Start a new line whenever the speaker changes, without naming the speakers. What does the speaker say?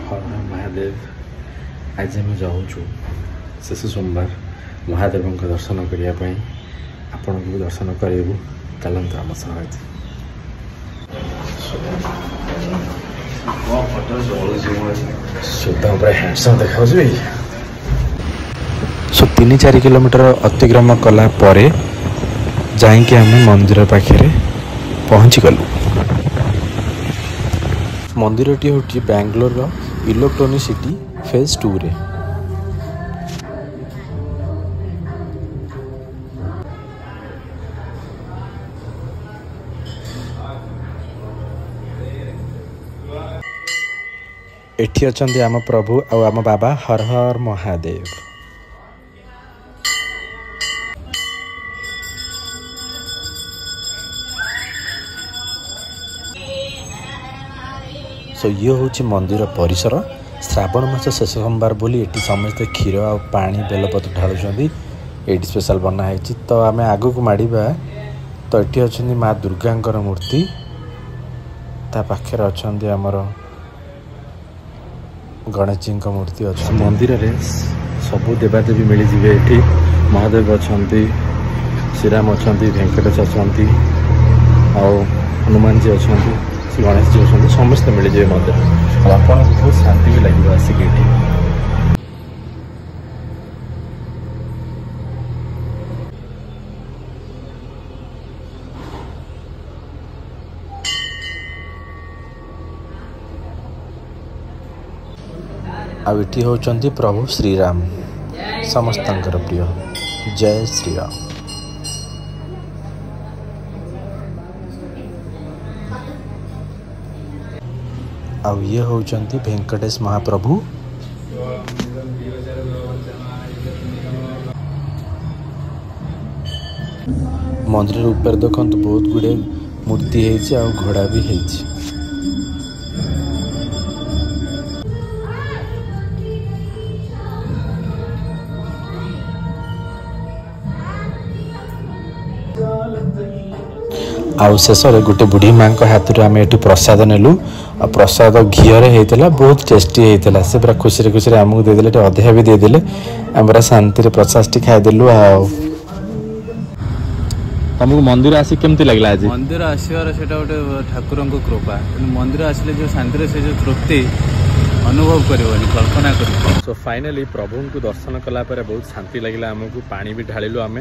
हर महादेव। आज आम जाऊँ शेष सोमवार महादेव दर्शन करने आपण को दर्शन करूँ। चलते आम सह हैंडसम देखा। सो 3-4 किलोमीटर अतिक्रम कला जाइए आम मंदिर पाखे पहुँची गलु। मंदिरटी हूँ बेंगलोर इलेक्ट्रोनिक सिटी फेज 2 रे। एठी अछंती आम प्रभु और आम बाबा हर हर महादेव। सो ये हूँ मंदिर परिसर। श्रावण मास शेष सोमवार बोली एटी समस्ते क्षीर आ पानी बेलपत्र ढालुंट। ये स्पेशल बनाई तो आम आग को माड़ा तो ये अच्छा माँ दुर्गा मूर्ति ता पाखे अच्छा आमर गणेश जी मूर्ति अच्छा। मंदिर रे सबू देवादेवी मिल जाए। ये महादेव अच्छा, श्रीराम अच्छा, वेंकटेश अच्छा, हनुमान जी अच्छा, गणेश जी अच्छा, समस्ते मिल जाए मंदिर। आप बहुत शांति भी लगे आसिक। आठी होचंती प्रभु श्रीराम समस्तंकर प्रिय। जय श्रीराम। आउ ये होचंती वेंकटेश महाप्रभु। मंदिर ऊपर देखो बहुत गुड़े मूर्ति है, घोड़ा भी है। आउ शेष गोटे बुढ़ी माँ हाथ आम ये प्रसाद नेलु। प्रसाद घीरे होता बहुत टेस्टी होता। से पूरा खुशी खुशी आमको देदेले, अधिका भी देदेले। आम पूरा शांति प्रसाद टी खाईदेलु। तुमको मंदिर आसी केमती लगला? आज
मंदिर आसवर से गोटे ठाकुर कृपा। मंदिर आसिले जो शांति से जो तृप्ति अनुभव कर कल्पना कर।
सो फाइनली प्रभु को दर्शन कला बहुत शांति लगे। आमको पानी भी ढालु आम